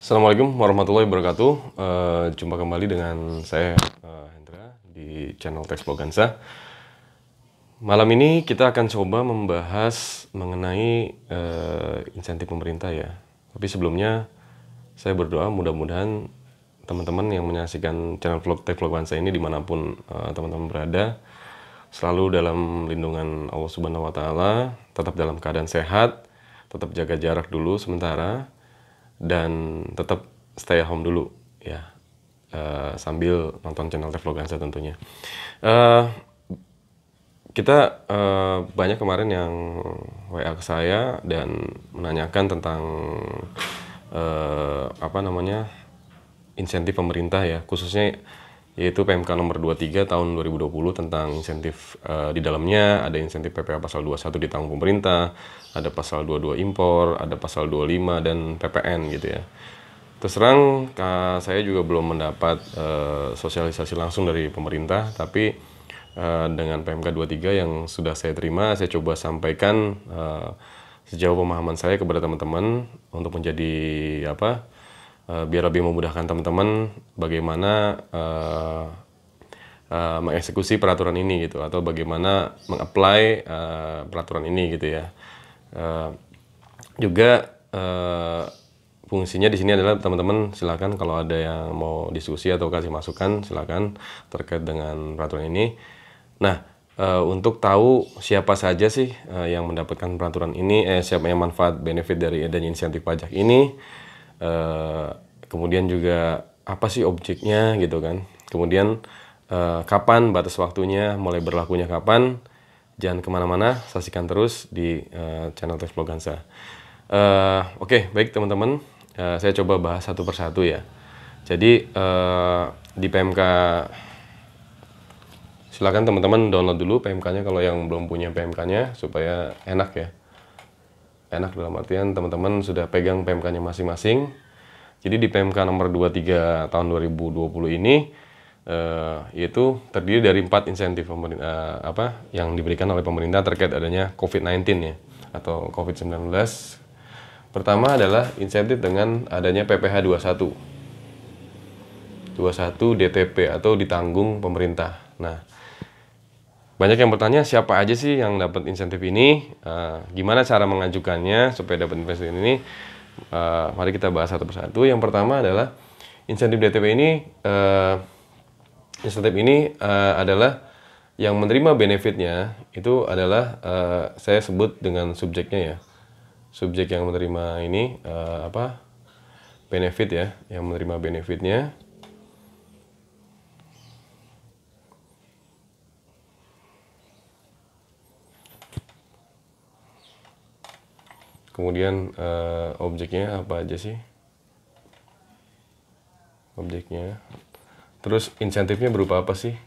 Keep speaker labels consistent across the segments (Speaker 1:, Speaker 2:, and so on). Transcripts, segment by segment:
Speaker 1: Assalamualaikum warahmatullahi wabarakatuh. Jumpa kembali dengan saya Hendra di channel Teks Blogansa. Malam ini kita akan coba membahas mengenai insentif pemerintah ya. Tapi sebelumnya saya berdoa mudah-mudahan teman-teman yang menyaksikan channel Teks Blogansa ini dimanapun teman-teman berada selalu dalam lindungan Allah Subhanahu Wa Taala, tetap dalam keadaan sehat, tetap jaga jarak dulu sementara. Dan tetap stay at home dulu ya, sambil nonton channel Teks Blogansa tentunya. Kita banyak kemarin yang WA ke saya dan menanyakan tentang insentif pemerintah ya, khususnya yaitu PMK nomor 23 tahun 2020 tentang insentif. Di dalamnya ada insentif PPh pasal 21 ditanggung pemerintah, ada pasal 22 impor, ada pasal 25 dan PPN gitu ya. Terus terang saya juga belum mendapat sosialisasi langsung dari pemerintah, tapi dengan PMK 23 yang sudah saya terima, saya coba sampaikan sejauh pemahaman saya kepada teman-teman untuk menjadi biar lebih memudahkan teman-teman bagaimana mengeksekusi peraturan ini gitu, atau bagaimana mengapply peraturan ini gitu ya. Juga fungsinya di sini adalah teman-teman silakan kalau ada yang mau diskusi atau kasih masukan silakan terkait dengan peraturan ini. Nah, untuk tahu siapa saja sih yang mendapatkan peraturan ini, siapa yang manfaat benefit dari adanya insentif pajak ini, kemudian juga apa sih objeknya gitu kan, kemudian kapan batas waktunya, mulai berlakunya kapan. Jangan kemana-mana, saksikan terus di channel Teks Blogansa. Oke, baik teman-teman, saya coba bahas satu persatu ya. Jadi di PMK, silakan teman-teman download dulu PMK-nya kalau yang belum punya PMK-nya supaya enak ya. Enak dalam artian teman-teman sudah pegang PMK-nya masing-masing. Jadi di PMK nomor 23 tahun 2020 ini yaitu terdiri dari 4 insentif yang diberikan oleh pemerintah terkait adanya COVID-19 ya, atau COVID-19. Pertama adalah insentif dengan adanya PPh 21 DTP atau ditanggung pemerintah. Nah, banyak yang bertanya siapa aja sih yang dapat insentif ini, gimana cara mengajukannya supaya dapat insentif ini. Mari kita bahas satu persatu. Yang pertama adalah insentif DTP ini. Insentif ini adalah yang menerima benefitnya itu adalah saya sebut dengan subjeknya ya. Subjek yang menerima ini benefit ya, yang menerima benefitnya. Kemudian objeknya apa aja sih? Objeknya. Terus insentifnya berupa apa sih?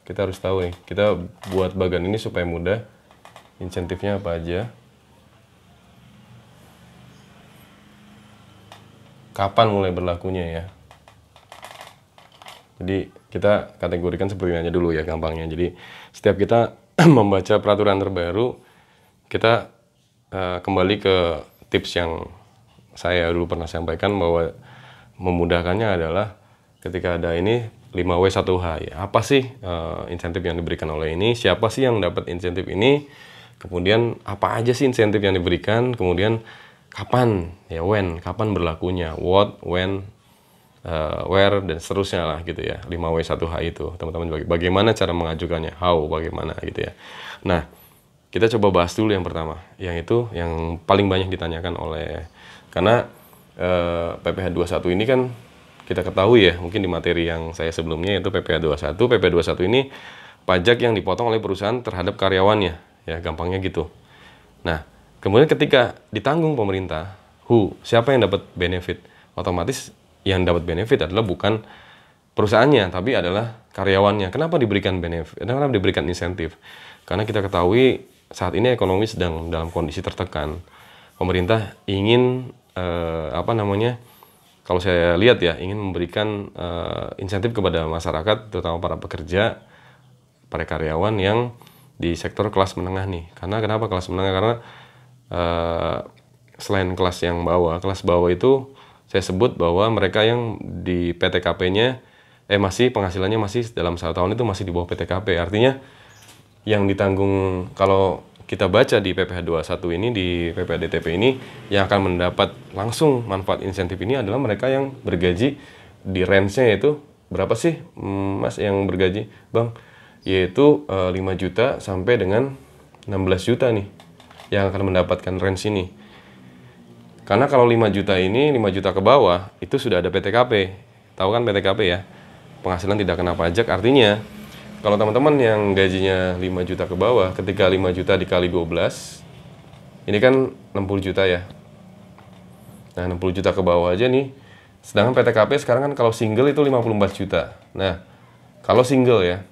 Speaker 1: Kita harus tahu nih. Kita buat bagan ini supaya mudah. Insentifnya apa aja? Kapan mulai berlakunya ya? Jadi kita kategorikan seperti ini aja dulu ya gampangnya. Jadi setiap kita membaca peraturan terbaru, kita kembali ke tips yang saya dulu pernah sampaikan bahwa memudahkannya adalah ketika ada ini 5W1H ya. Apa sih insentif yang diberikan oleh ini? Siapa sih yang dapat insentif ini? Kemudian apa aja sih insentif yang diberikan? Kemudian kapan ya, when, kapan berlakunya, what, when, where, dan seterusnya lah gitu ya. 5W1H itu teman-teman, bagaimana cara mengajukannya, how, bagaimana gitu ya. Nah, kita coba bahas dulu yang pertama, yang itu yang paling banyak ditanyakan oleh, karena PPh 21 ini kan kita ketahui ya, mungkin di materi yang saya sebelumnya yaitu PPh 21. PPh 21 ini pajak yang dipotong oleh perusahaan terhadap karyawannya ya, gampangnya gitu. Nah, kemudian ketika ditanggung pemerintah, siapa yang dapat benefit? Otomatis yang dapat benefit adalah bukan perusahaannya, tapi adalah karyawannya. Kenapa diberikan benefit? Kenapa diberikan insentif? Karena kita ketahui saat ini ekonomi sedang dalam kondisi tertekan. Pemerintah ingin kalau saya lihat ya, ingin memberikan insentif kepada masyarakat, terutama para pekerja, para karyawan yang di sektor kelas menengah nih. Karena kenapa kelas menengah? Karena selain kelas yang bawah, kelas bawah itu saya sebut bahwa mereka yang di PTKP-nya masih penghasilannya masih dalam 1 tahun itu masih di bawah PTKP. Artinya yang ditanggung kalau kita baca di PPh 21 ini, di PPh DTP ini, yang akan mendapat langsung manfaat insentif ini adalah mereka yang bergaji di range-nya yaitu berapa sih Mas yang bergaji Bang? Yaitu 5 juta sampai dengan 16 juta nih yang akan mendapatkan range ini. Karena kalau 5 juta ini, 5 juta ke bawah, itu sudah ada PTKP. Tahu kan PTKP ya? Penghasilan tidak kena pajak. Artinya, kalau teman-teman yang gajinya 5 juta ke bawah, ketika 5 juta dikali 12, ini kan 60 juta ya. Nah, 60 juta ke bawah aja nih. Sedangkan PTKP sekarang kan kalau single itu 54 juta. Nah, kalau single ya.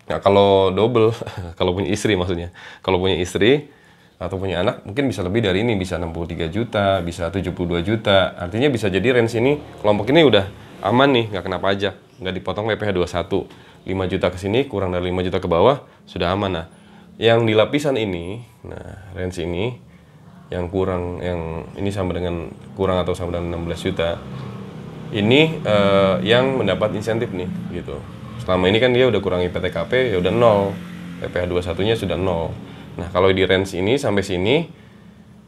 Speaker 1: Nah, kalau double, kalau punya istri maksudnya. Kalau punya istri, atau punya anak mungkin bisa lebih dari ini, bisa 63 juta, bisa 72 juta. Artinya bisa jadi range ini, kelompok ini udah aman nih, nggak kena pajak, nggak dipotong PPh 21. 5 juta ke sini, kurang dari 5 juta ke bawah, sudah aman. Nah, yang di lapisan ini, nah range ini, yang kurang, yang ini sama dengan kurang atau sama dengan 16 juta, ini yang mendapat insentif nih, gitu. Selama ini kan dia udah kurangi PTKP, ya udah 0, PPh 21-nya sudah 0. Nah, kalau di range ini sampai sini,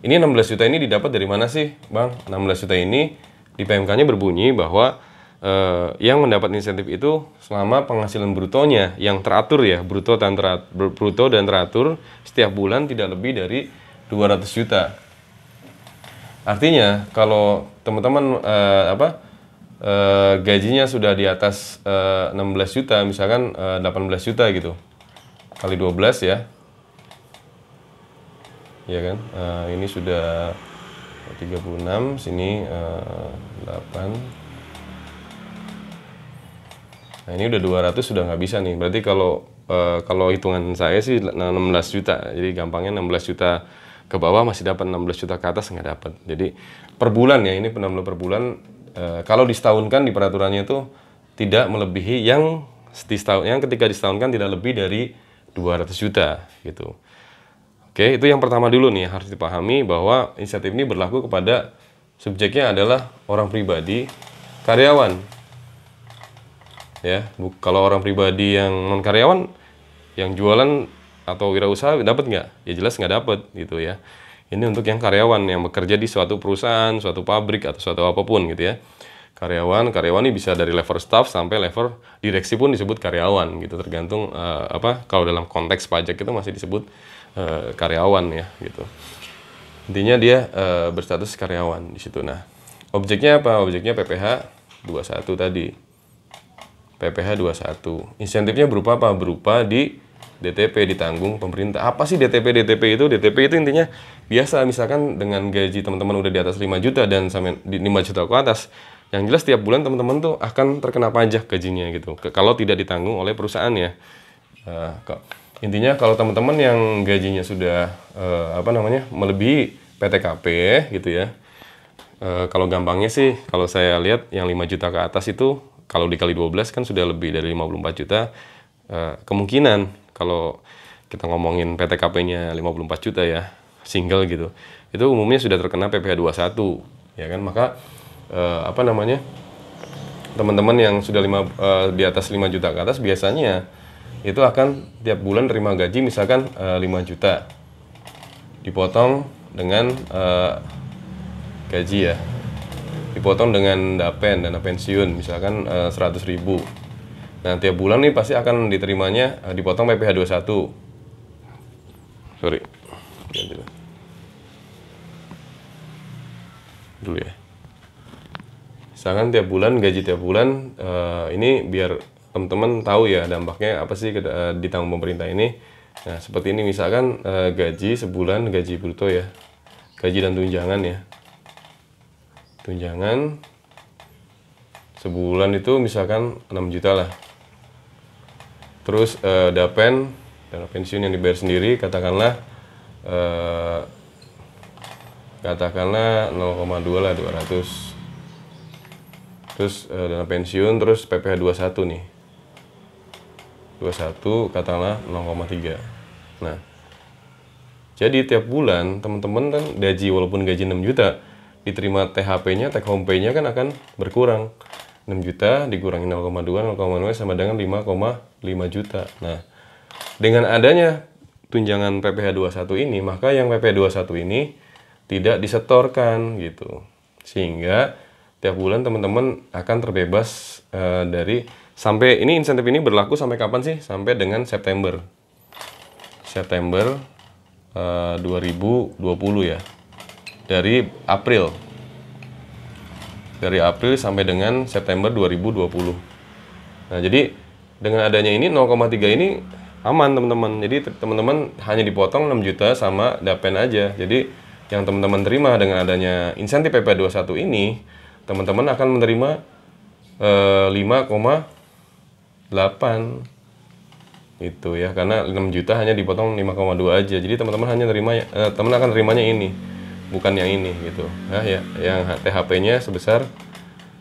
Speaker 1: ini 16 juta ini didapat dari mana sih, Bang? 16 juta ini di PMK-nya berbunyi bahwa yang mendapat insentif itu selama penghasilan brutonya yang teratur ya, bruto dan teratur setiap bulan tidak lebih dari 200 juta. Artinya, kalau teman-teman gajinya sudah di atas 16 juta, misalkan 18 juta gitu, kali 12 ya. Ya kan, ini sudah 36, sini 8. Nah, ini udah 200, sudah nggak bisa nih. Berarti kalau hitungan saya sih 16 juta. Jadi gampangnya 16 juta ke bawah masih dapat, 16 juta ke atas nggak dapat. Jadi per bulan ya, ini penambah per bulan. Kalau disetahunkan di peraturannya itu tidak melebihi yang ketika disetahunkan tidak lebih dari 200 juta gitu. Oke, itu yang pertama dulu nih, harus dipahami bahwa insentif ini berlaku kepada subjeknya adalah orang pribadi, karyawan. Ya, kalau orang pribadi yang non karyawan, yang jualan atau wirausaha dapat nggak? Ya jelas nggak dapat gitu ya. Ini untuk yang karyawan yang bekerja di suatu perusahaan, suatu pabrik atau suatu apapun gitu ya. Karyawan ini bisa dari level staff sampai level direksi pun disebut karyawan gitu, tergantung kalau dalam konteks pajak itu masih disebut karyawan ya gitu. Intinya dia berstatus karyawan di situ. Nah, objeknya apa? Objeknya PPh 21 tadi. PPh 21. Insentifnya berupa apa? Berupa di DTP, ditanggung pemerintah. Apa sih DTP? DTP itu intinya biasa, misalkan dengan gaji teman-teman udah di atas 5 juta dan sampai di 5 juta ke atas, yang jelas tiap bulan teman-teman tuh akan terkena pajak gajinya gitu. Kalau tidak ditanggung oleh perusahaan ya. Intinya kalau teman-teman yang gajinya sudah melebihi PTKP gitu ya. Kalau gampangnya sih, kalau saya lihat yang 5 juta ke atas itu kalau dikali 12 kan sudah lebih dari 54 juta. Kemungkinan kalau kita ngomongin PTKP-nya 54 juta ya, single gitu. Itu umumnya sudah terkena PPh 21, ya kan? Maka teman-teman yang sudah di atas 5 juta ke atas biasanya itu akan tiap bulan terima gaji misalkan 5 juta dipotong dengan gaji ya, dipotong dengan dana pensiun misalkan 100.000. Nah, tiap bulan nih pasti akan diterimanya dipotong PPh 21. Sorry, dulu ya. Misalkan tiap bulan, gaji tiap bulan, ini biar teman-teman tahu ya dampaknya apa sih ditanggung pemerintah ini. Nah, seperti ini misalkan gaji sebulan, gaji bruto ya, gaji dan tunjangan ya. Tunjangan sebulan itu misalkan 6 juta lah. Terus dana pensiun yang dibayar sendiri katakanlah 0,2 lah, 200. Terus dana pensiun, terus PPh 21 nih. 21 katakanlah 0,3. Nah, jadi tiap bulan teman-teman kan gaji, walaupun gaji 6 juta, diterima THP-nya, take home pay-nya kan akan berkurang. 6 juta dikurangi 0,2 sama dengan 5,5 juta. Nah, dengan adanya tunjangan PPh 21 ini, maka yang PPh 21 ini tidak disetorkan gitu. Sehingga tiap bulan teman-teman akan terbebas dari sampai ini insentif ini berlaku sampai kapan sih? Sampai dengan September 2020 ya. Dari April sampai dengan September 2020. Nah, jadi dengan adanya ini 0,3 ini aman teman-teman. Jadi teman-teman hanya dipotong 6 juta sama dapen aja. Jadi yang teman-teman terima dengan adanya insentif PPh 21 ini, teman-teman akan menerima 5,8 itu ya, karena 6 juta hanya dipotong 5,2 aja. Jadi teman-teman hanya terima teman akan terimanya ini, bukan yang ini gitu. Nah, ya yang THP-nya sebesar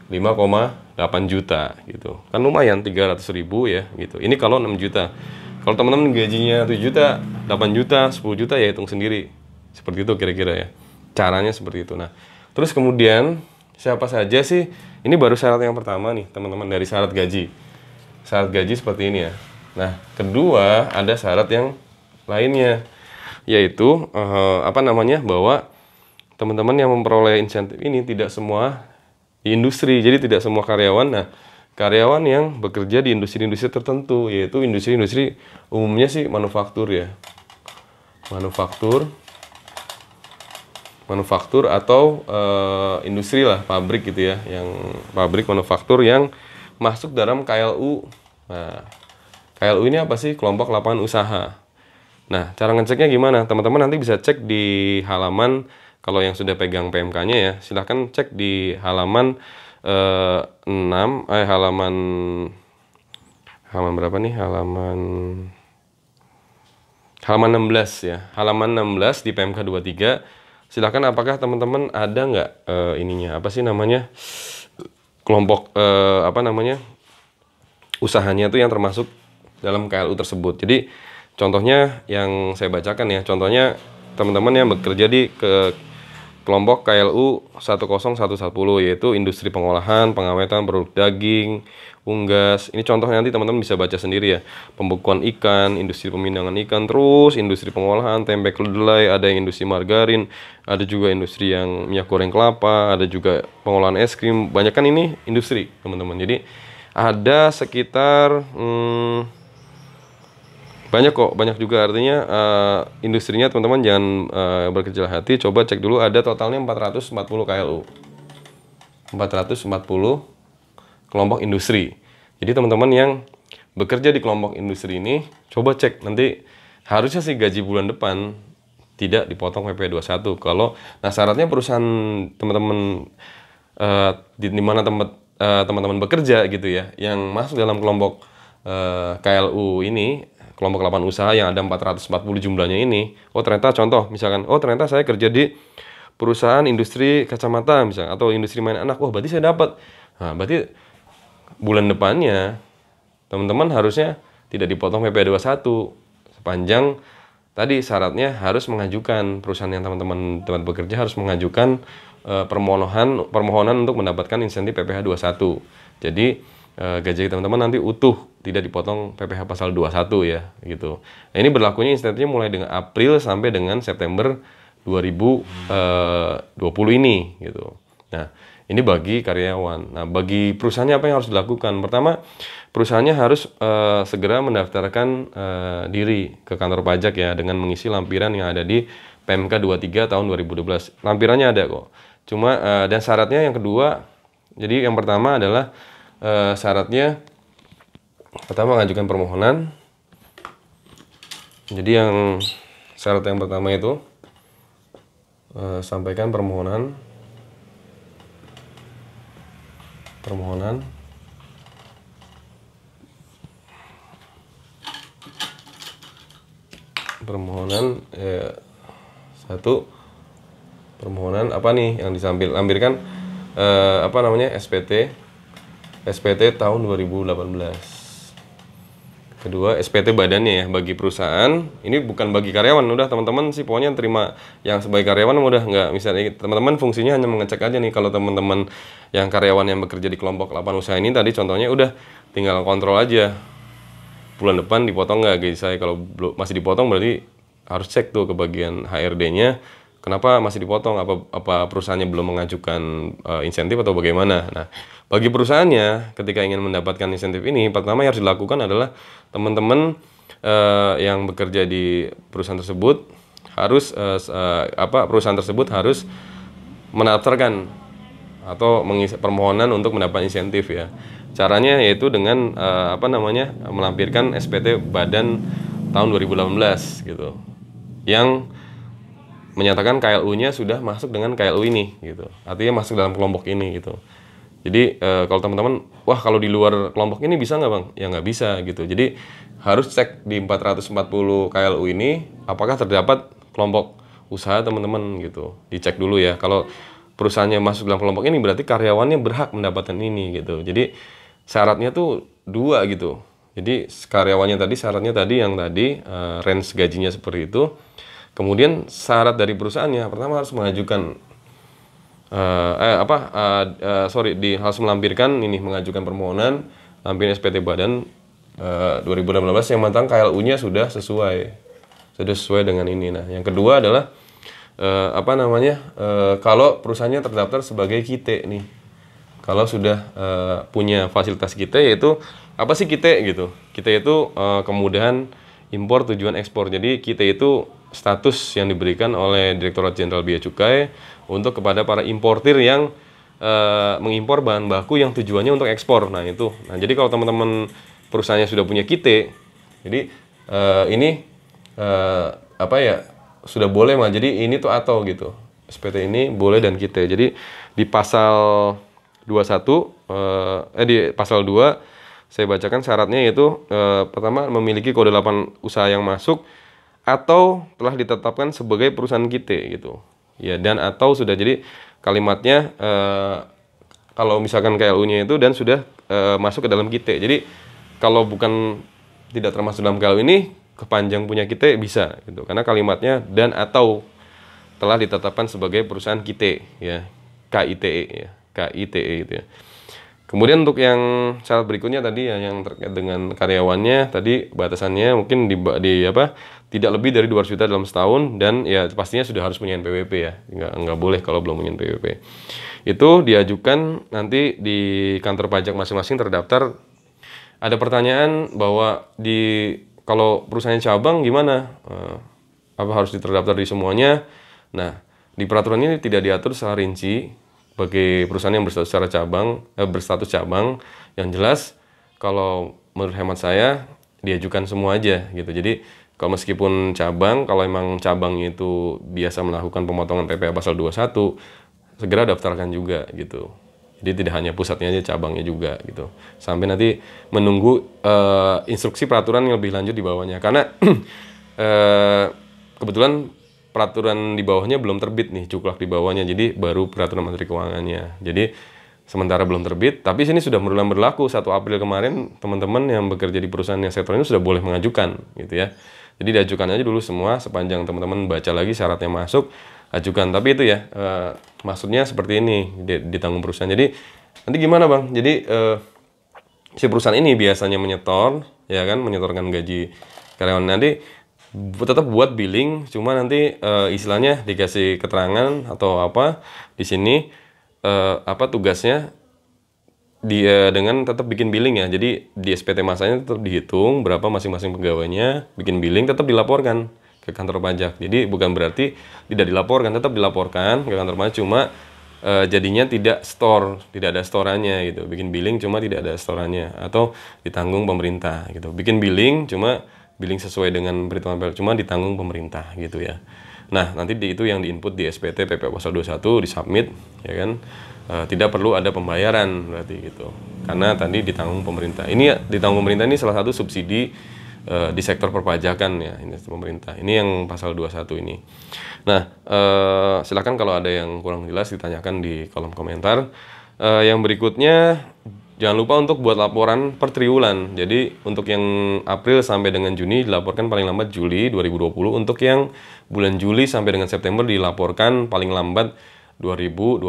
Speaker 1: 5,8 juta gitu. Kan lumayan 300.000 ya gitu. Ini kalau 6 juta. Kalau teman-teman gajinya 7 juta, 8 juta, 10 juta ya hitung sendiri. Seperti itu kira-kira ya. Caranya seperti itu. Nah, terus kemudian siapa saja sih? Ini baru syarat yang pertama nih, teman-teman, dari syarat gaji. Syarat gaji seperti ini ya. Nah, kedua ada syarat yang lainnya, yaitu bahwa teman-teman yang memperoleh insentif ini tidak semua di industri, jadi tidak semua karyawan. Nah, karyawan yang bekerja di industri-industri tertentu, yaitu industri-industri umumnya sih manufaktur ya, manufaktur atau industri lah, pabrik gitu ya, yang pabrik manufaktur yang masuk dalam KLU. Nah, KLU ini apa sih? Kelompok lapangan usaha. Nah, cara ngeceknya gimana? Teman-teman nanti bisa cek di halaman, kalau yang sudah pegang PMK-nya ya, silahkan cek di halaman halaman berapa nih? Halaman 16 ya. Halaman 16 di PMK 23. Silahkan, apakah teman-teman ada nggak ininya? Apa sih namanya? Kelompok usahanya itu yang termasuk dalam KLU tersebut. Jadi contohnya yang saya bacakan ya. Contohnya teman-teman yang bekerja di kelompok KLU 10110, yaitu industri pengolahan, pengawetan produk daging, unggas. Ini contohnya nanti teman-teman bisa baca sendiri ya. Pembekuan ikan, industri pemindangan ikan, terus industri pengolahan, tempe kedelai, ada yang industri margarin, ada juga industri yang minyak goreng kelapa, ada juga pengolahan es krim. Banyak kan ini industri, teman-teman. Jadi ada sekitar banyak juga, artinya industrinya teman-teman jangan berkecil hati, coba cek dulu, ada totalnya 440 KLU, 440 kelompok industri. Jadi teman-teman yang bekerja di kelompok industri ini, coba cek, nanti harusnya sih gaji bulan depan tidak dipotong PPh 21. Kalau syaratnya perusahaan teman-teman di mana teman-teman bekerja gitu ya, yang masuk dalam kelompok KLU ini, kelompok lapangan usaha yang ada 440 jumlahnya ini, ternyata contoh misalkan, ternyata saya kerja di perusahaan industri kacamata misalkan, atau industri main anak, berarti saya dapat. Nah, berarti bulan depannya teman-teman harusnya tidak dipotong PPh 21 sepanjang tadi syaratnya harus mengajukan, perusahaan yang teman-teman bekerja harus mengajukan permohonan untuk mendapatkan insentif PPh 21. Jadi gaji teman-teman nanti utuh, tidak dipotong PPh pasal 21 ya gitu. Nah, ini berlakunya insentifnya mulai dengan April sampai dengan September 2020 ini gitu. Nah, ini bagi karyawan. Nah, bagi perusahaannya apa yang harus dilakukan? Pertama, perusahaannya harus segera mendaftarkan diri ke kantor pajak ya, dengan mengisi lampiran yang ada di PMK 23 tahun 2012. Lampirannya ada kok. Cuma dan syaratnya yang kedua, jadi yang pertama adalah syaratnya pertama mengajukan permohonan. Jadi yang syarat yang pertama itu sampaikan permohonan satu, permohonan apa nih yang dilampirkan SPT tahun 2018. Kedua, SPT badannya ya bagi perusahaan. Ini bukan bagi karyawan, udah teman-teman sih pokoknya terima yang sebagai karyawan udah nggak. Misalnya teman-teman fungsinya hanya mengecek aja nih kalau teman-teman yang karyawan yang bekerja di kelompok 8 usaha ini tadi contohnya udah tinggal kontrol aja. Bulan depan dipotong nggak gaji saya? Kalau masih dipotong berarti harus cek tuh ke bagian HRD-nya. Kenapa masih dipotong? Apa perusahaannya belum mengajukan insentif atau bagaimana? Nah, bagi perusahaannya ketika ingin mendapatkan insentif ini, pertama yang harus dilakukan adalah teman-teman yang bekerja di perusahaan tersebut harus perusahaan tersebut harus mendaftarkan atau mengisi permohonan untuk mendapat insentif ya. Caranya yaitu dengan melampirkan SPT Badan tahun 2018 gitu. Yang menyatakan KLU-nya sudah masuk dengan KLU ini gitu. Artinya masuk dalam kelompok ini gitu. Jadi kalau teman-teman, wah kalau di luar kelompok ini bisa nggak bang? Ya nggak bisa gitu. Jadi harus cek di 440 KLU ini apakah terdapat kelompok usaha teman-teman gitu. Dicek dulu ya. Kalau perusahaannya masuk dalam kelompok ini berarti karyawannya berhak mendapatkan ini gitu. Jadi syaratnya tuh 2 gitu. Jadi karyawannya tadi syaratnya tadi yang tadi range gajinya seperti itu. Kemudian syarat dari perusahaannya pertama harus mengajukan harus melampirkan ini mengajukan permohonan lampiran SPT Badan 2018 yang matang KLU-nya sudah sesuai dengan ini. Nah, yang kedua adalah kalau perusahaannya terdaftar sebagai KITE nih. Kalau sudah punya fasilitas KITE yaitu apa sih KITE gitu? KITE itu kemudahan impor tujuan ekspor. Jadi KITE itu status yang diberikan oleh Direktorat Jenderal Bea Cukai untuk kepada para importir yang mengimpor bahan baku yang tujuannya untuk ekspor. Nah itu. Nah jadi kalau teman-teman perusahaannya sudah punya KITE, jadi sudah boleh mah. Jadi ini tuh atau gitu. SPT ini boleh dan KITE. Jadi di pasal 21 di pasal 2 saya bacakan syaratnya yaitu pertama memiliki kode 8 usaha yang masuk atau telah ditetapkan sebagai perusahaan KITE gitu. Ya, dan atau sudah jadi kalimatnya kalau misalkan KLU-nya itu dan sudah masuk ke dalam KITE. Jadi kalau bukan tidak termasuk dalam KLU ini kepanjang punya KITE bisa gitu. Karena kalimatnya dan atau telah ditetapkan sebagai perusahaan KITE ya. KITE ya. KITE gitu ya. Kemudian untuk yang syarat berikutnya tadi ya yang terkait dengan karyawannya tadi batasannya mungkin tidak lebih dari 200 juta dalam setahun dan ya pastinya sudah harus punya NPWP ya. Nggak boleh kalau belum punya NPWP. Itu diajukan nanti di kantor pajak masing-masing terdaftar. Ada pertanyaan bahwa kalau perusahaan cabang gimana? Apa harus terdaftar di semuanya? Nah, di peraturan ini tidak diatur secara rinci bagi perusahaan yang berstatus cabang. Yang jelas kalau menurut hemat saya diajukan semua aja gitu. Jadi kalau meskipun cabang, kalau emang cabangnya itu biasa melakukan pemotongan PPh pasal 21, segera daftarkan juga gitu. Jadi tidak hanya pusatnya aja, cabangnya juga gitu. Sampai nanti menunggu instruksi peraturan yang lebih lanjut di bawahnya. Karena kebetulan peraturan di bawahnya belum terbit nih, cuklak di bawahnya. Jadi baru peraturan Menteri Keuangannya. Jadi sementara belum terbit, tapi sini sudah mulai berlaku 1 April kemarin teman-teman yang bekerja di perusahaan yang sektor ini sudah boleh mengajukan gitu ya. Jadi diajukan aja dulu semua sepanjang teman-teman baca lagi syaratnya masuk, ajukan. Tapi itu ya maksudnya seperti ini ditanggung perusahaan. Jadi nanti gimana bang? Jadi si perusahaan ini biasanya menyetorkan gaji karyawan nanti tetap buat billing, cuma nanti istilahnya dikasih keterangan atau apa di sini tugasnya dengan tetap bikin billing ya. Jadi di SPT masanya tetap dihitung berapa masing-masing pegawainya, bikin billing tetap dilaporkan ke kantor pajak. Jadi bukan berarti tidak dilaporkan, tetap dilaporkan ke kantor pajak, cuma jadinya tidak ada storannya gitu. Bikin billing cuma tidak ada storannya atau ditanggung pemerintah gitu. Bikin billing cuma billing sesuai dengan perhitungan PL cuma ditanggung pemerintah gitu ya. Nah, nanti itu yang diinput di SPT PPh pasal 21 disubmit ya kan. Tidak perlu ada pembayaran berarti gitu. Karena tadi ditanggung pemerintah. Ini ditanggung pemerintah ini salah satu subsidi di sektor perpajakan ya, ini pemerintah. Ini yang pasal 21 ini. Nah, silakan kalau ada yang kurang jelas ditanyakan di kolom komentar. Yang berikutnya jangan lupa untuk buat laporan per triwulan. Jadi untuk yang April sampai dengan Juni dilaporkan paling lambat Juli 2020. Untuk yang bulan Juli sampai dengan September dilaporkan paling lambat 2020.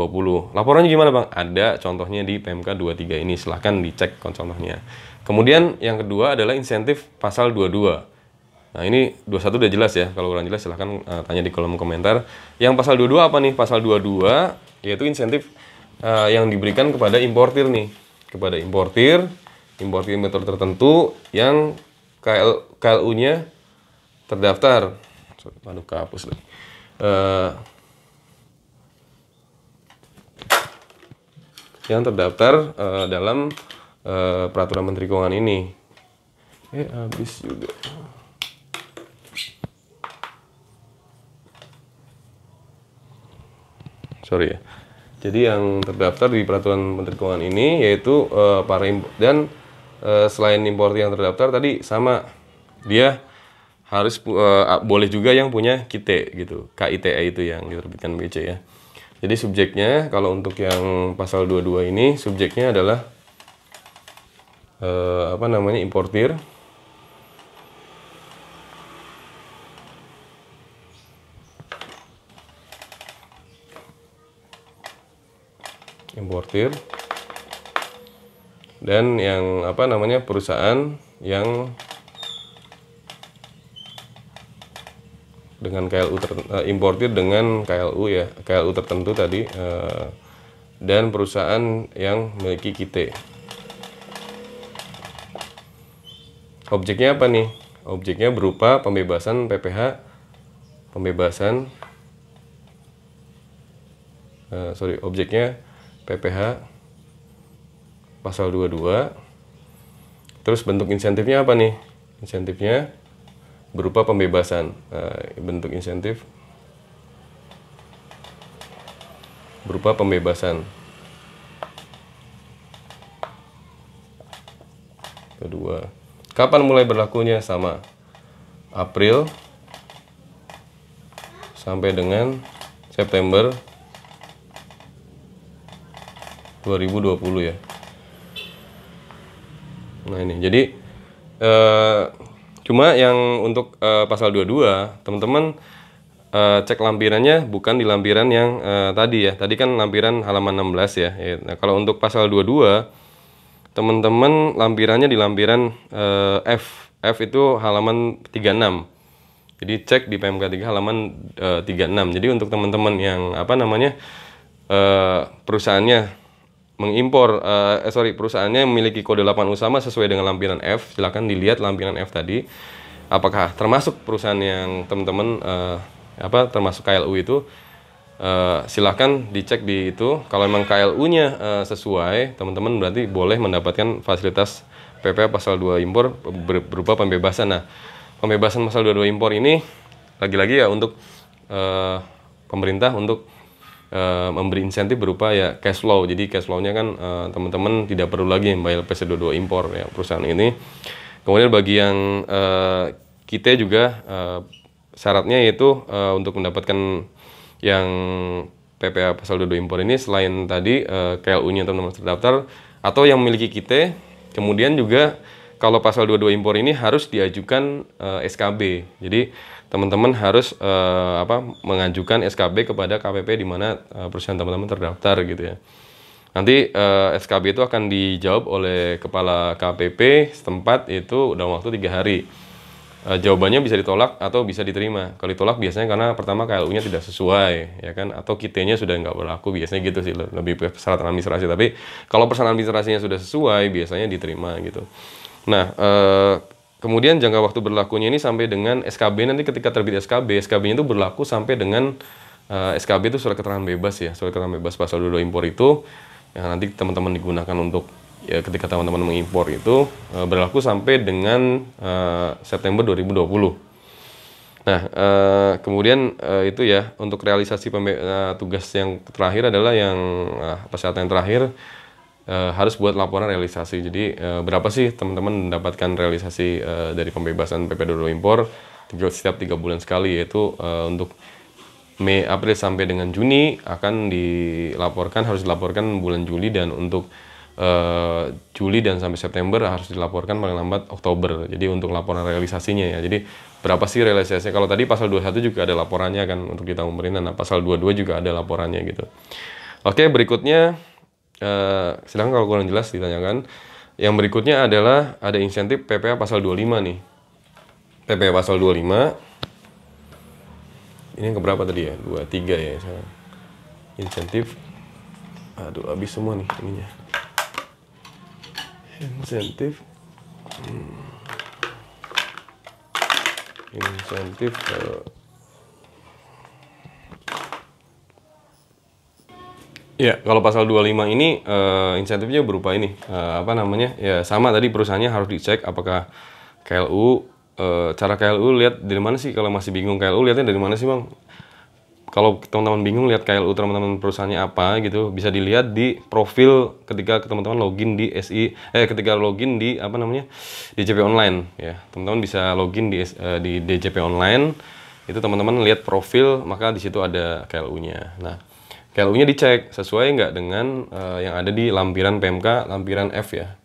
Speaker 1: Laporannya gimana Bang? Ada contohnya di PMK 23 ini. Silahkan dicek contohnya. Kemudian yang kedua adalah insentif pasal 22. Nah ini 21 udah jelas ya. Kalau kurang jelas silahkan tanya di kolom komentar. Yang pasal 22 apa nih? Pasal 22 yaitu insentif yang diberikan kepada importir nih. Kepada importir metode tertentu yang KLU-nya terdaftar. Aduh, kehapus lagi. Yang terdaftar dalam peraturan Menteri Keuangan ini. Habis juga. Sorry ya. Jadi yang terdaftar di peraturan Menteri Keuangan ini yaitu para dan selain importir yang terdaftar tadi sama dia harus boleh juga yang punya KITE gitu. KITE itu yang diterbitkan BC ya. Jadi subjeknya kalau untuk yang pasal 22 ini subjeknya adalah importir. Dan yang perusahaan yang dengan KLU importir dengan KLU ya, KLU tertentu tadi dan perusahaan yang memiliki KITE. Objeknya apa nih? Objeknya berupa pembebasan PPh, objeknya PPh pasal 22. Terus bentuk insentifnya apa nih? Insentifnya berupa pembebasan. Bentuk insentif berupa pembebasan. Kedua, kapan mulai berlakunya? Sama, April sampai dengan September 2020 ya. Nah ini, jadi cuma yang untuk pasal 22, teman-teman cek lampirannya bukan di lampiran yang tadi ya. Tadi kan lampiran halaman 16 ya. Nah, kalau untuk pasal 22, teman-teman lampirannya di lampiran F. F itu halaman 36. Jadi cek di PMK 3 halaman 36. Jadi untuk teman-teman yang perusahaannya mengimpor perusahaannya memiliki kode 8U sama sesuai dengan lampiran F, silakan dilihat lampiran F tadi apakah termasuk perusahaan yang teman-teman termasuk KLU itu, silakan dicek di itu. Kalau memang KLU-nya sesuai, teman-teman berarti boleh mendapatkan fasilitas PPh pasal 2 impor berupa pembebasan. Nah, pembebasan pasal 22 impor ini lagi-lagi ya untuk pemerintah untuk memberi insentif berupa ya cash flow. Jadi cash flow-nya kan teman-teman tidak perlu lagi membayar PC22 impor ya perusahaan ini. Kemudian bagi yang kita juga syaratnya yaitu untuk mendapatkan yang PPh pasal 22 impor ini selain tadi KLU-nya teman-teman terdaftar atau yang memiliki kita, kemudian juga kalau pasal 22 impor ini harus diajukan SKB. Jadi teman-teman harus mengajukan SKB kepada KPP di mana perusahaan teman-teman terdaftar gitu ya. Nanti SKB itu akan dijawab oleh kepala KPP setempat itu dalam waktu 3 hari. Jawabannya bisa ditolak atau bisa diterima. Kalau ditolak biasanya karena pertama KLU-nya tidak sesuai, ya kan, atau KIT-nya sudah nggak berlaku, biasanya gitu sih, lebih persyaratan administrasi. Tapi kalau persyaratan administrasinya sudah sesuai, biasanya diterima gitu. Nah, kemudian jangka waktu berlakunya ini sampai dengan SKB. Nanti ketika terbit SKB-nya itu berlaku sampai dengan SKB itu surat keterangan bebas ya, surat keterangan bebas pasal 22 impor itu yang nanti teman-teman digunakan untuk ya ketika teman-teman mengimpor itu berlaku sampai dengan September 2020. Nah, kemudian itu ya untuk realisasi tugas yang terakhir adalah yang persyaratan yang terakhir harus buat laporan realisasi. Jadi berapa sih teman-teman mendapatkan realisasi dari pembebasan PP22 impor setiap 3 bulan sekali, yaitu untuk Mei, April sampai dengan Juni akan dilaporkan, harus dilaporkan bulan Juli, dan untuk Juli dan sampai September harus dilaporkan paling lambat Oktober. Jadi untuk laporan realisasinya ya. Jadi berapa sih realisasinya? Kalau tadi pasal 21 juga ada laporannya kan untuk kita pemerintah. Nah, pasal 22 juga ada laporannya gitu. Oke, berikutnya sedangkan kalau kurang jelas ditanyakan. Yang berikutnya adalah ada insentif PPh pasal 25 nih. PPh pasal 25. Ini yang keberapa tadi ya? 23 ya. Insentif. Aduh, habis semua nih ininya. Insentif. Insentif. Ya, kalau pasal 25 ini insentifnya berupa ini. Apa namanya? Ya, sama tadi perusahaannya harus dicek apakah KLU, cara KLU lihat dari mana sih? Kalau masih bingung KLU lihatnya dari mana sih, Bang? Kalau teman-teman bingung lihat KLU teman-teman perusahaannya apa gitu, bisa dilihat di profil ketika teman-teman login di ketika login di apa namanya? DJP online ya. Teman-teman bisa login di DJP online. Itu teman-teman lihat profil, maka di situ ada KLU-nya. Nah, KLU-nya dicek sesuai nggak dengan yang ada di lampiran PMK, lampiran F ya.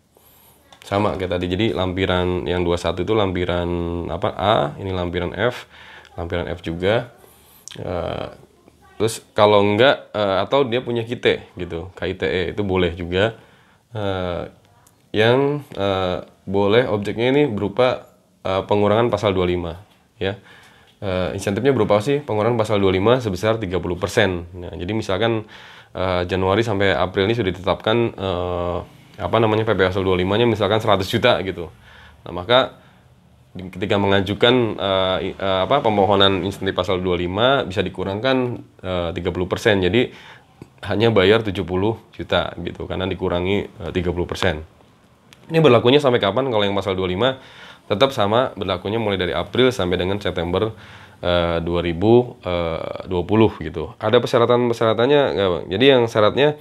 Speaker 1: Sama kayak tadi. Jadi lampiran yang 21 itu lampiran apa A, ini lampiran lampiran F juga. Terus kalau enggak atau dia punya KITE gitu, KITE itu boleh juga. Yang boleh objeknya ini berupa pengurangan pasal 25 ya. Insentifnya berupa sih pengurangan pasal 25 sebesar 30%. Nah, jadi misalkan Januari sampai April ini sudah ditetapkan apa namanya PPh pasal 25-nya misalkan 100 juta gitu. Nah, maka ketika mengajukan pemohonan insentif pasal 25 bisa dikurangkan 30%. Jadi hanya bayar 70 juta gitu karena dikurangi 30%. Ini berlakunya sampai kapan? Kalau yang pasal 25 tetap sama berlakunya mulai dari April sampai dengan September 2020 gitu. Ada persyaratan-persyaratannya nggak, Bang? Jadi yang syaratnya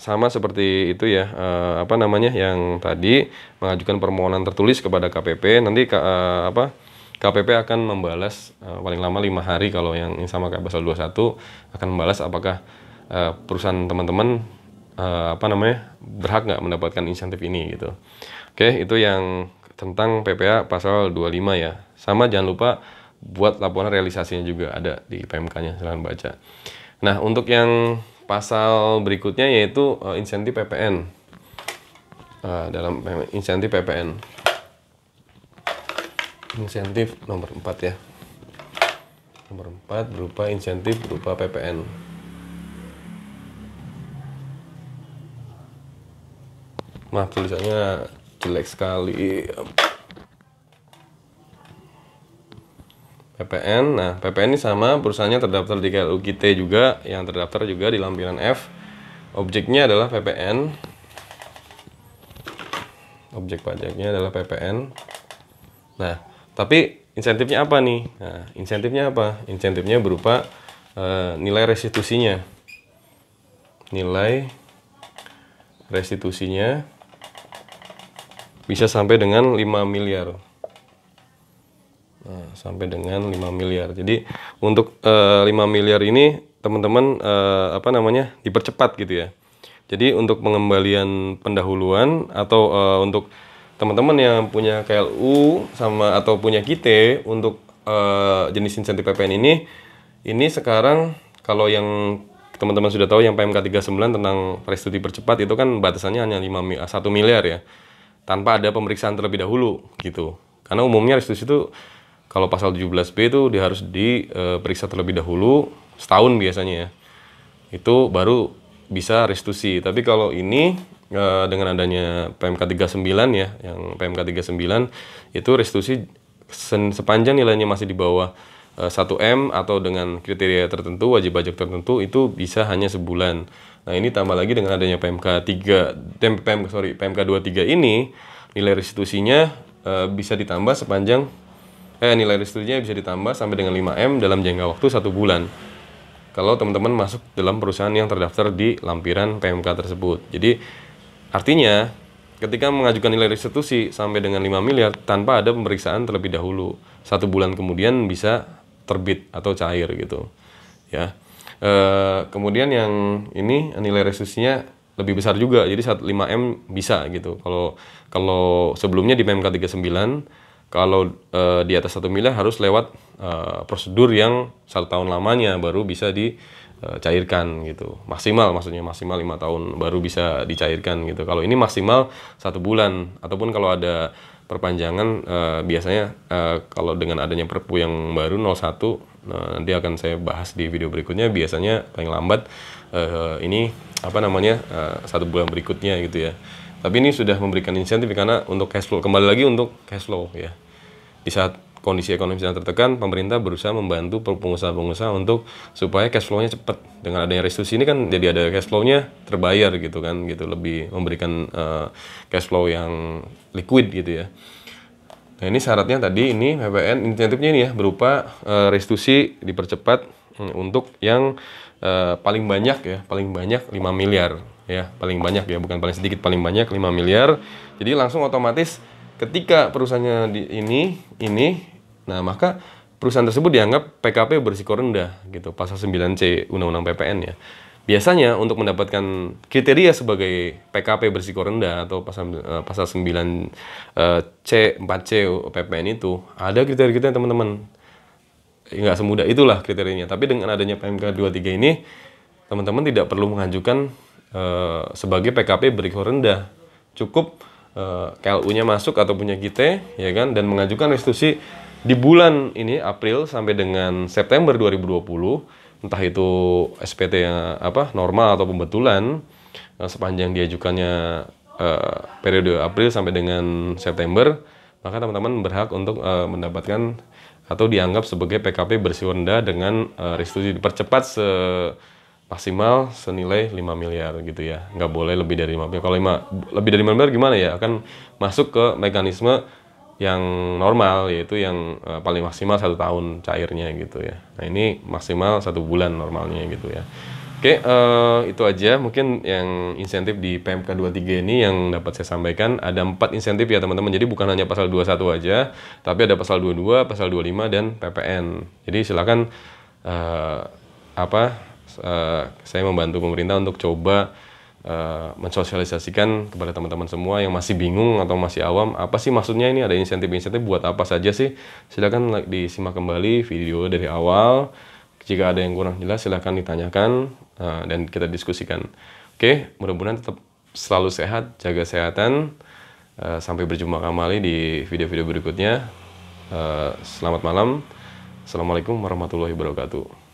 Speaker 1: sama seperti itu ya, apa namanya yang tadi mengajukan permohonan tertulis kepada KPP. Nanti KPP akan membalas paling lama 5 hari kalau yang sama kayak pasal 21 akan membalas apakah perusahaan teman-teman apa namanya berhak nggak mendapatkan insentif ini gitu. Oke, itu yang tentang PPh pasal 25 ya. Sama jangan lupa buat laporan realisasinya juga ada di PMK-nya, silahkan baca. Nah, untuk yang pasal berikutnya yaitu insentif PPN. Dalam insentif PPN. Insentif nomor 4 ya. Nomor 4 berupa insentif berupa PPN. Maaf tulisannya jelek sekali. PPN, nah PPN ini sama perusahaannya terdaftar di KLU KITE juga, yang terdaftar juga di lampiran F. Objeknya adalah PPN. Objek pajaknya adalah PPN. Nah, tapi insentifnya apa nih? Nah, insentifnya apa? Insentifnya berupa nilai restitusinya. Nilai restitusinya bisa sampai dengan 5 miliar. Nah, sampai dengan 5 miliar. Jadi untuk 5 miliar ini teman-teman apa namanya dipercepat gitu ya. Jadi untuk pengembalian pendahuluan atau untuk teman-teman yang punya KLU sama atau punya KITE untuk jenis insentif PPN ini sekarang kalau yang teman-teman sudah tahu yang PMK 39 tentang restitusi percepat itu kan batasannya hanya 1 miliar ya. Tanpa ada pemeriksaan terlebih dahulu gitu. Karena umumnya restitusi itu kalau pasal 17B itu dia harus diperiksa terlebih dahulu setahun biasanya ya. Itu baru bisa restitusi. Tapi kalau ini dengan adanya PMK 39 ya, yang PMK 39 itu restitusi sepanjang nilainya masih di bawah 1M atau dengan kriteria tertentu, wajib pajak tertentu itu bisa hanya sebulan. Nah, ini tambah lagi dengan adanya PMK 23 ini nilai restitusinya bisa ditambah sepanjang nilai restitusinya bisa ditambah sampai dengan 5M dalam jangka waktu 1 bulan. Kalau teman-teman masuk dalam perusahaan yang terdaftar di lampiran PMK tersebut. Jadi artinya ketika mengajukan nilai restitusi sampai dengan 5 miliar tanpa ada pemeriksaan terlebih dahulu, 1 bulan kemudian bisa terbit atau cair gitu. Ya. Kemudian yang ini nilai restitusinya lebih besar juga. Jadi saat 5M bisa gitu. Kalau sebelumnya di PMK 39, kalau di atas 1 miliar harus lewat prosedur yang 1 tahun lamanya baru bisa dicairkan gitu. Maksudnya maksimal 5 tahun baru bisa dicairkan gitu. Kalau ini maksimal 1 bulan, ataupun kalau ada perpanjangan biasanya kalau dengan adanya Perpu yang baru 01, nanti akan saya bahas di video berikutnya, biasanya paling lambat ini 1 bulan berikutnya gitu ya. Tapi ini sudah memberikan insentif karena untuk cash flow, kembali lagi untuk cash flow ya. Di saat kondisi ekonomi sedang tertekan, pemerintah berusaha membantu pengusaha-pengusaha untuk supaya cash flow-nya cepat. Dengan adanya restitusi ini kan jadi ada cash flow-nya terbayar gitu kan, gitu, lebih memberikan cash flow yang liquid gitu ya. Nah, ini syaratnya tadi, ini PPN insentifnya ini ya berupa restitusi dipercepat untuk yang paling banyak 5 miliar ya, paling banyak ya, bukan paling sedikit, paling banyak 5 miliar. Jadi langsung otomatis ketika perusahaannya ini, nah maka perusahaan tersebut dianggap PKP berisiko rendah gitu, pasal 9C Undang-Undang PPN ya. Biasanya untuk mendapatkan kriteria sebagai PKP berisiko rendah atau pasal 9C 4C PPN itu ada kriteria-kriteria teman-teman. Nggak semudah itulah kriterianya. Tapi dengan adanya PMK 23 ini, teman-teman tidak perlu mengajukan sebagai PKP berisiko rendah. Cukup KLU-nya masuk atau punya kita ya kan, dan mengajukan restitusi di bulan ini April sampai dengan September 2020, entah itu SPT yang normal atau pembetulan, sepanjang diajukannya periode April sampai dengan September, maka teman-teman berhak untuk mendapatkan atau dianggap sebagai PKP berisiko rendah dengan restitusi dipercepat maksimal senilai 5 miliar gitu ya. Nggak boleh lebih dari 5 miliar. Kalau lebih dari 5 miliar gimana ya? Akan masuk ke mekanisme yang normal, yaitu yang paling maksimal 1 tahun cairnya gitu ya. Nah, ini maksimal 1 bulan normalnya gitu ya. Oke, itu aja mungkin yang insentif di PMK 23 ini yang dapat saya sampaikan. Ada 4 insentif ya teman-teman. Jadi bukan hanya pasal 21 aja, tapi ada pasal 22, pasal 25 dan PPN. Jadi silakan saya membantu pemerintah untuk coba mensosialisasikan kepada teman-teman semua yang masih bingung atau masih awam, apa sih maksudnya ini ada insentif-insentif buat apa saja sih. Silakan disimak kembali video dari awal. Jika ada yang kurang jelas silakan ditanyakan dan kita diskusikan. Oke, mudah-mudahan tetap selalu sehat, jaga kesehatan. Sampai berjumpa kembali di video-video berikutnya. Selamat malam. Assalamualaikum warahmatullahi wabarakatuh.